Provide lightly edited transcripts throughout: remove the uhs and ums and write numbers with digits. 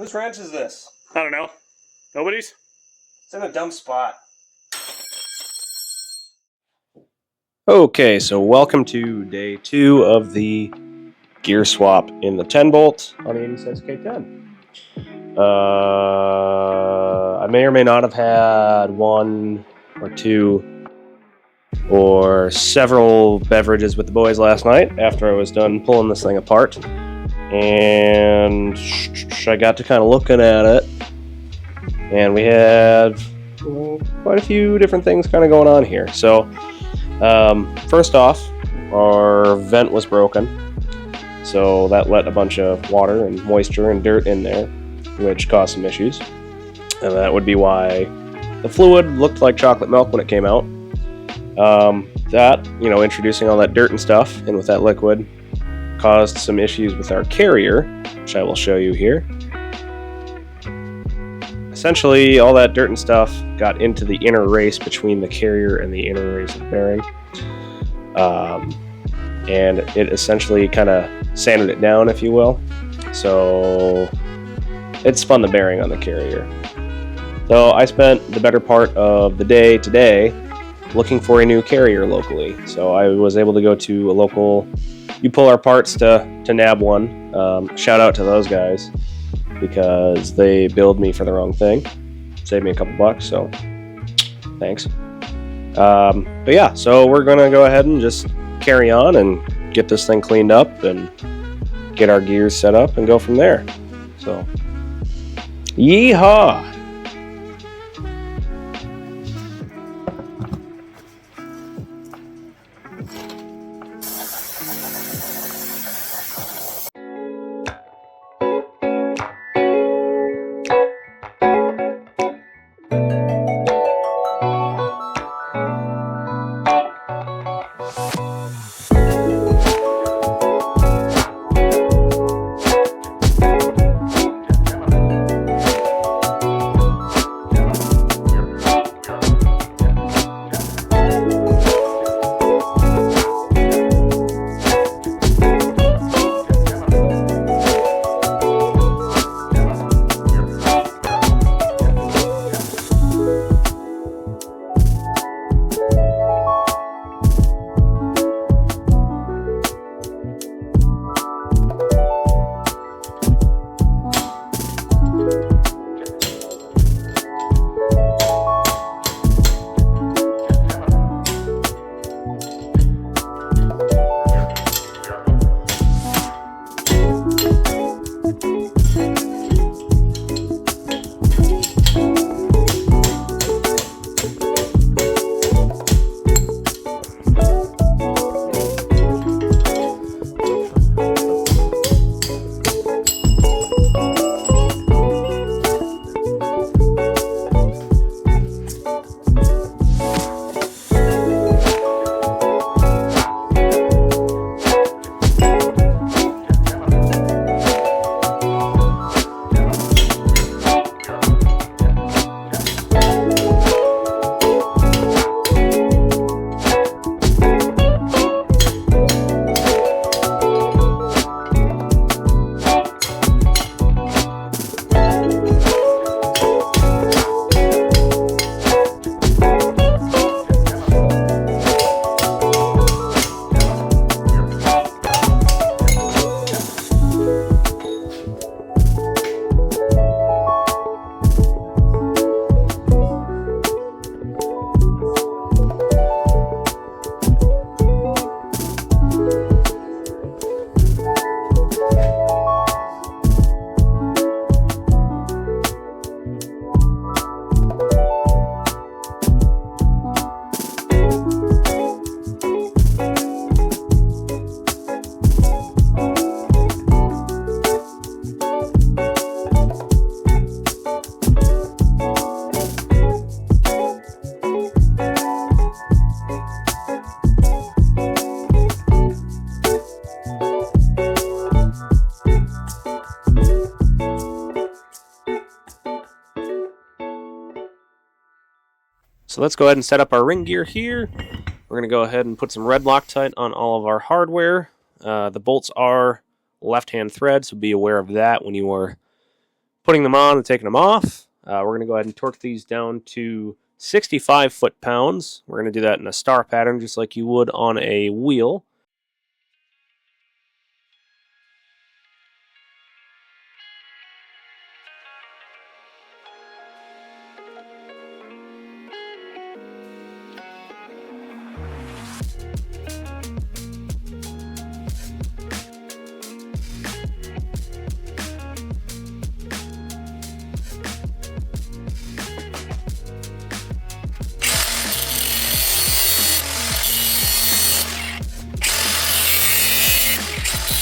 Whose wrench is this? I don't know. Nobody's? It's in a dumb spot. Okay, so welcome to day 2 of the gear swap in the 10 bolt on the 86 K10. I may or may not have had one or two or several beverages with the boys last night after I was done pulling this thing apart. And I got to kind of looking at it, and we had quite a few different things kind of going on here. So first off, our vent was broken, so that let a bunch of water and moisture and dirt in there, which caused some issues. And that would be why the fluid looked like chocolate milk when it came out. Introducing all that dirt and stuff in with that liquid caused some issues with our carrier, which I will show you here. Essentially, all that dirt and stuff got into the inner race between the carrier and the inner race of the bearing. And it essentially kind of sanded it down, if you will. So it spun the bearing on the carrier. So I spent the better part of the day today looking for a new carrier locally. So I was able to go to a local You Pull Our Parts to nab one. Shout out to those guys, because they billed me for the wrong thing. Saved me a couple bucks, so thanks. But yeah, so we're gonna go ahead and just carry on and get this thing cleaned up and get our gears set up and go from there. So, yeehaw! So let's go ahead and set up our ring gear here. We're going to go ahead and put some red Loctite on all of our hardware. The bolts are left-hand thread, so be aware of that when you are putting them on and taking them off. We're going to go ahead and torque these down to 65 foot-pounds. We're going to do that in a star pattern, just like you would on a wheel.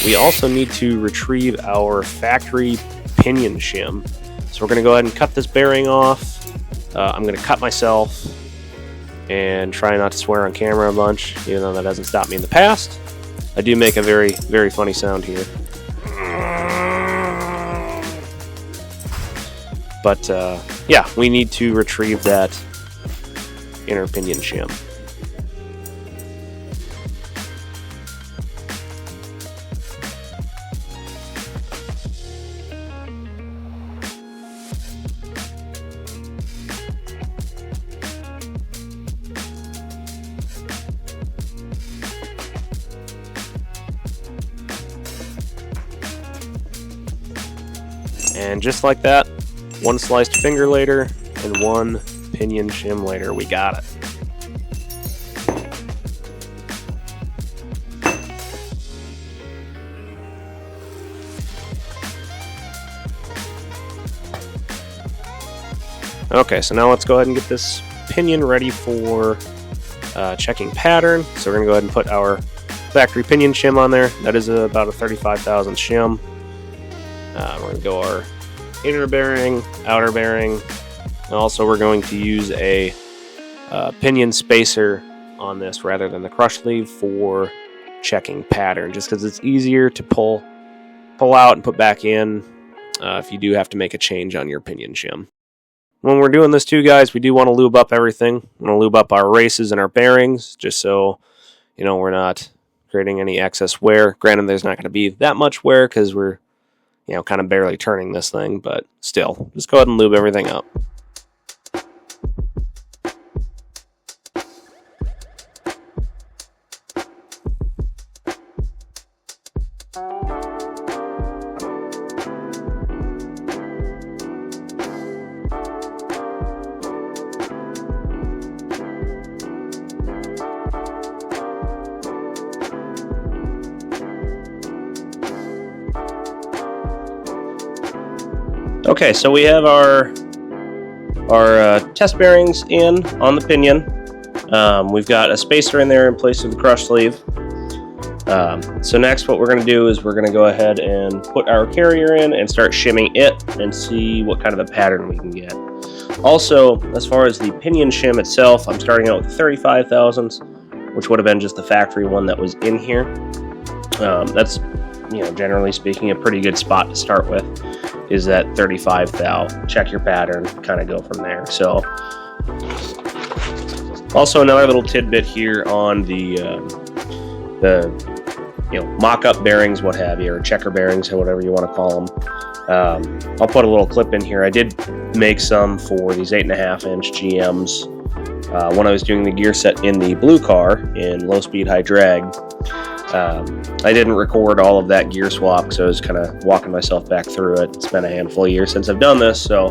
We also need to retrieve our factory pinion shim. So we're going to go ahead and cut this bearing off. I'm going to cut myself and try not to swear on camera a bunch, even though that hasn't stopped me in the past. I do make a very, very funny sound here. But yeah, we need to retrieve that inner pinion shim. And just like that, one sliced finger later and one pinion shim later, we got it. Okay, so now let's go ahead and get this pinion ready for checking pattern. So we're going to go ahead and put our factory pinion shim on there. That is about a 35,000 shim. We're going to go our inner bearing, outer bearing, and also we're going to use a pinion spacer on this rather than the crush sleeve for checking pattern, just because it's easier to pull out and put back in if you do have to make a change on your pinion shim. When we're doing this too, guys, we do want to lube up everything. We want to lube up our races and our bearings, just so we're not creating any excess wear. Granted, there's not going to be that much wear because we're kind of barely turning this thing, but still, just go ahead and lube everything up. Okay, so we have our test bearings in on the pinion. We've got a spacer in there in place of the crush sleeve. So next what we're going to do is we're going to go ahead and put our carrier in and start shimming it and see what kind of a pattern we can get. Also, as far as the pinion shim itself, I'm starting out with the 35 thousandths, which would have been just the factory one that was in here. That's, generally speaking, a pretty good spot to start with, is that 35 thou. Check your pattern, kind of go from there. So, also another little tidbit here on the mock-up bearings, what have you, or checker bearings, or whatever you want to call them. I'll put a little clip in here. I did make some for these 8.5-inch GMs when I was doing the gear set in the blue car in low speed, high drag. I didn't record all of that gear swap because I was kind of walking myself back through it. It's been a handful of years since I've done this, so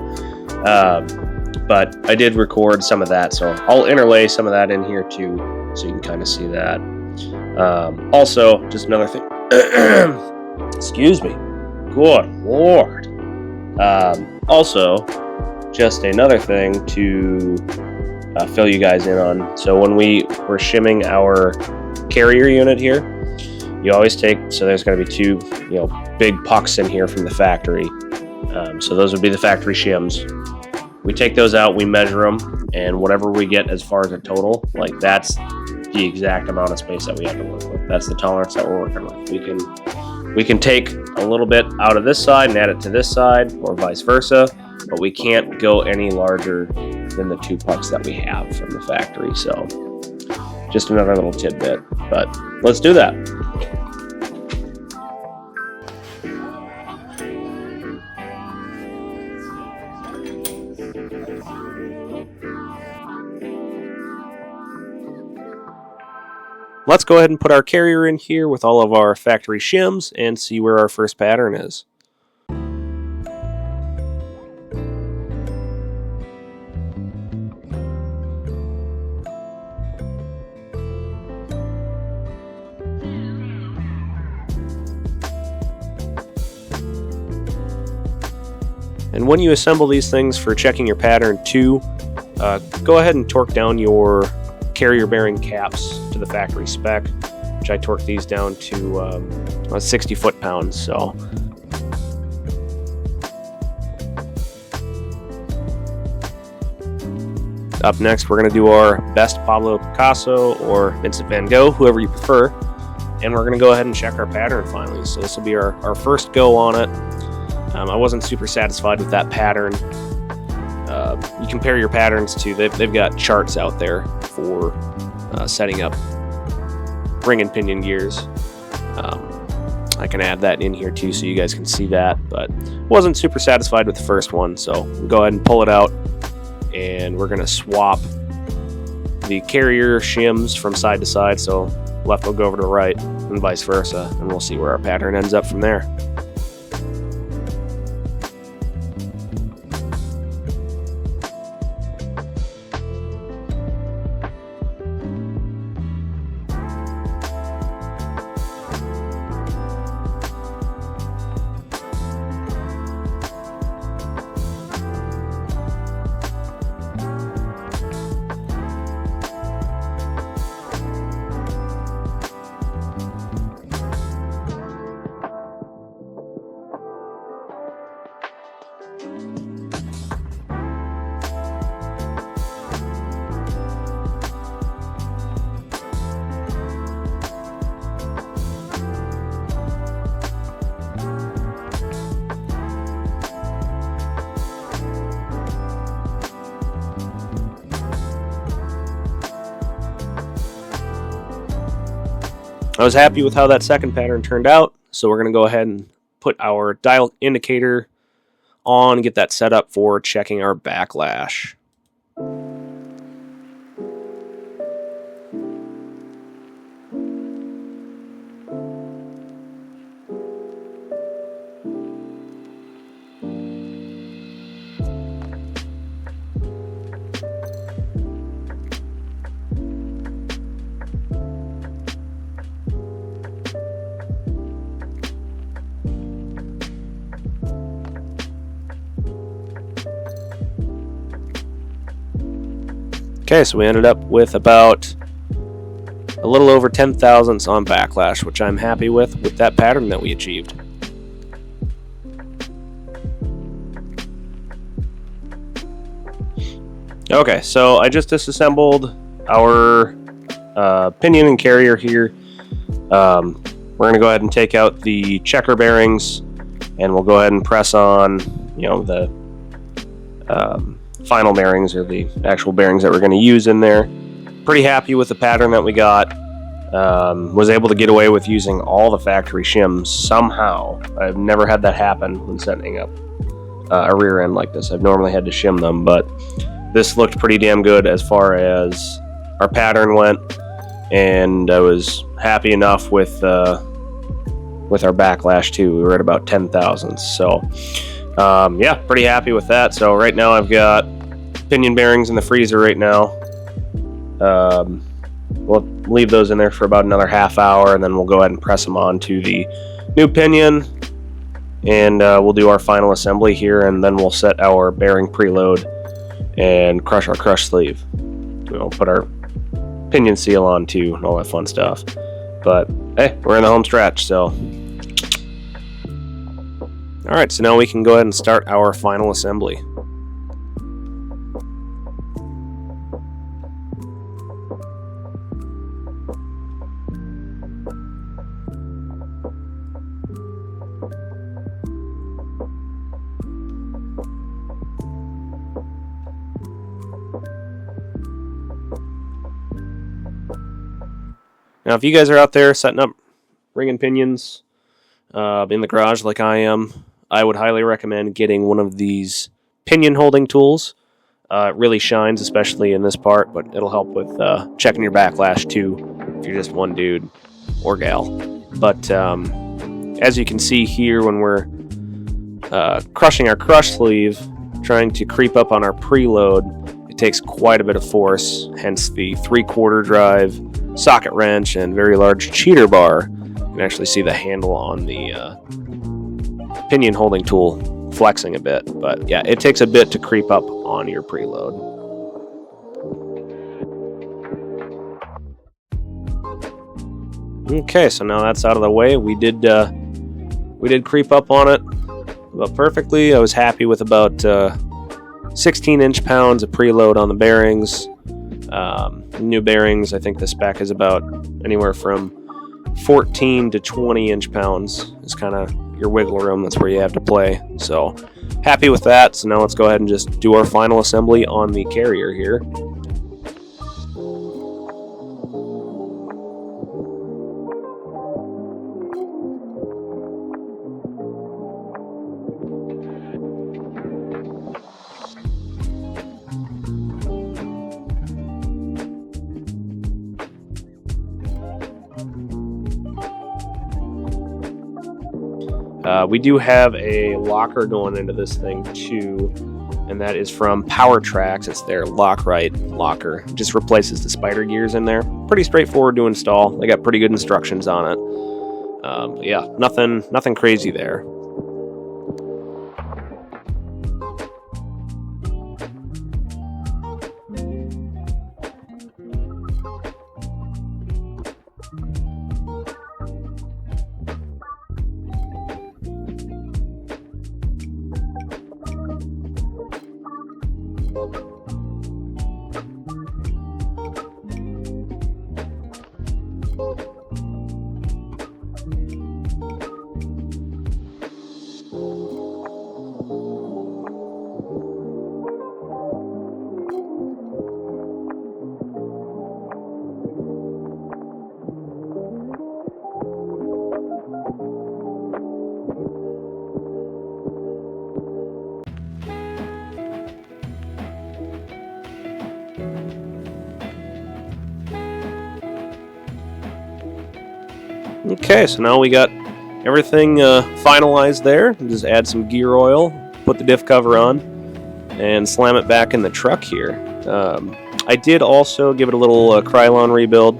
but I did record some of that, so I'll interlay some of that in here too, so you can kind of see that. Also, just another thing. Excuse me. Good Lord. Also, just another thing to fill you guys in on. So when we were shimming our carrier unit here, you always take, so there's going to be two, big pucks in here from the factory. So those would be the factory shims. We take those out, we measure them, and whatever we get as far as a total, like that's the exact amount of space that we have to work with. That's the tolerance that we're working with. We can take a little bit out of this side and add it to this side, or vice versa, but we can't go any larger than the two pucks that we have from the factory. So just another little tidbit, but let's do that. let's go ahead and put our carrier in here with all of our factory shims and see where our first pattern is. And when you assemble these things for checking your pattern too, go ahead and torque down your carrier bearing caps to the factory spec, which I torqued these down to 60 foot-pounds. So up next, we're going to do our best Pablo Picasso or Vincent van Gogh, whoever you prefer, and we're going to go ahead and check our pattern finally. So this will be our first go on it. I wasn't super satisfied with that pattern. You compare your patterns to, they've got charts out there for setting up ring and pinion gears. I can add that in here too so you guys can see that, but wasn't super satisfied with the first one, so we'll go ahead and pull it out, and we're going to swap the carrier shims from side to side, so left will go over to the right and vice versa, and we'll see where our pattern ends up from there. I was happy with how that second pattern turned out, so we're going to go ahead and put our dial indicator on and get that set up for checking our backlash. Okay, so we ended up with about a little over 10 thousandths on backlash, which I'm happy with that pattern that we achieved. Okay, so I just disassembled our pinion and carrier here. We're going to go ahead and take out the checker bearings, and we'll go ahead and press on, the final bearings, or the actual bearings that we're going to use in there. Pretty happy with the pattern that we got. Was able to get away with using all the factory shims somehow. I've never had that happen when setting up a rear end like this. I've normally had to shim them, but this looked pretty damn good as far as our pattern went, and I was happy enough with our backlash too. We were at about 10 thousandths, so yeah, pretty happy with that. So right now I've got pinion bearings in the freezer right now. We'll leave those in there for about another half hour, and then we'll go ahead and press them on to the new pinion, and we'll do our final assembly here, and then we'll set our bearing preload and crush our crush sleeve. We'll put our pinion seal on too and all that fun stuff. But hey, we're in the home stretch, so alright, so now we can go ahead and start our final assembly. Now, if you guys are out there setting up ring and pinions in the garage like I am, I would highly recommend getting one of these pinion holding tools. It really shines, especially in this part, but it'll help with checking your backlash too. if you're just one dude or gal. But as you can see here, when we're crushing our crush sleeve, trying to creep up on our preload, it takes quite a bit of force, hence the 3/4 drive, socket wrench, and very large cheater bar. You can actually see the handle on the pinion holding tool flexing a bit. But yeah, it takes a bit to creep up on your preload. Okay, so now that's out of the way. We did creep up on it about perfectly. I was happy with about 16 inch-pounds of preload on the bearings. New bearings, I think the spec is about anywhere from 14 to 20 inch-pounds is kind of your wiggle room. That's where you have to play. So happy with that. So now let's go ahead and just do our final assembly on the carrier here. We do have a locker going into this thing too, and that is from Powertrax. It's their Lock-Right locker. It just replaces the spider gears in there. Pretty straightforward to install. They got pretty good instructions on it. Yeah, nothing crazy there. Okay, so now we got everything finalized there. Just add some gear oil, put the diff cover on, and slam it back in the truck here. I did also give it a little Krylon rebuild,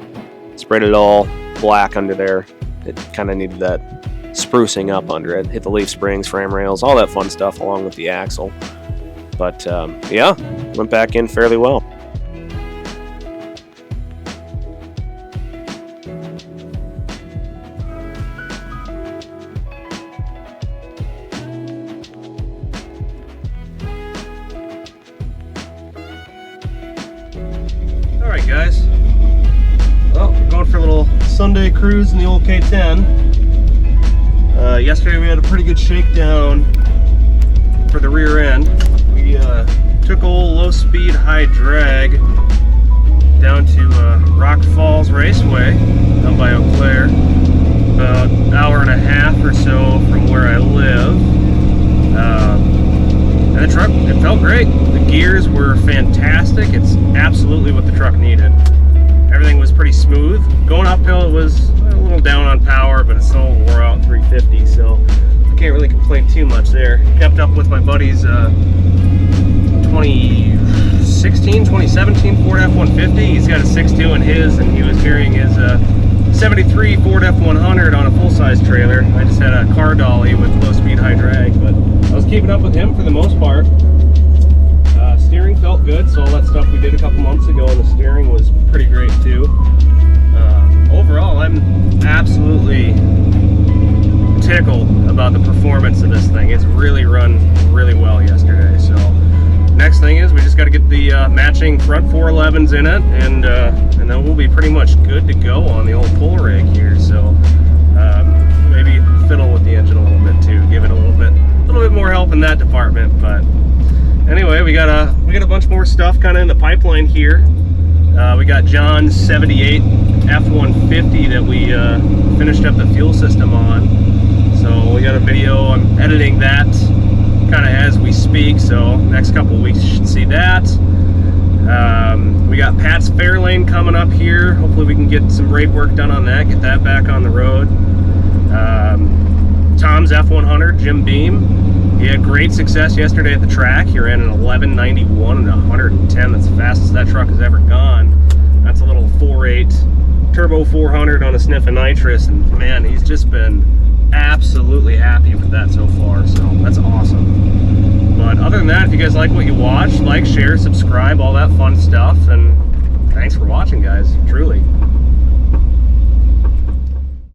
sprayed it all black under there. It kind of needed that sprucing up under it. Hit the leaf springs, frame rails, all that fun stuff along with the axle. But yeah, went back in fairly well. Alright guys, well, we're going for a little Sunday cruise in the old K10. Yesterday we had a pretty good shakedown for the rear end. We took old low speed, high drag down to Rock Falls Raceway down by Eau Claire, about an hour and a half or so from where I live. And the truck, it felt great. The gears were fantastic. It's absolutely what the truck needed. Everything was pretty smooth. Going uphill, it was a little down on power, but it still wore out 350, so I can't really complain too much there. Kept up with my buddy's 2016, 2017 Ford F-150. He's got a 6.2 in his, and he was carrying his 73 Ford F-100 on a full-size trailer. I just had a car dolly with low-speed, high drag, but I was keeping up with him for the most part. Steering felt good, so all that stuff we did a couple months ago on the steering was pretty great too. Overall, I'm absolutely tickled about the performance of this thing. It's really run really well yesterday. So next thing is we just got to get the matching front 411s in it, and then we'll be pretty much good to go on the old pull rig here. So maybe fiddle with the engine a little bit too, give it a little bit more help in that department. But anyway, we got a bunch more stuff kind of in the pipeline here. We got John's 78 F-150 that we finished up the fuel system on. So we got a video. I'm editing that kind of as we speak. So next couple of weeks you should see that. We got Pat's Fairlane coming up here. Hopefully we can get some brake work done on that, get that back on the road. Tom's F100, Jim Beam. He had great success yesterday at the track. He ran an 1191 and 110. That's the fastest that truck has ever gone. That's a little 4.8 turbo 400 on a sniff of nitrous, and man, he's just been absolutely happy with that so far, so that's awesome. But other than that, if you guys like what you watch, like, share, subscribe, all that fun stuff, and thanks for watching, guys, truly.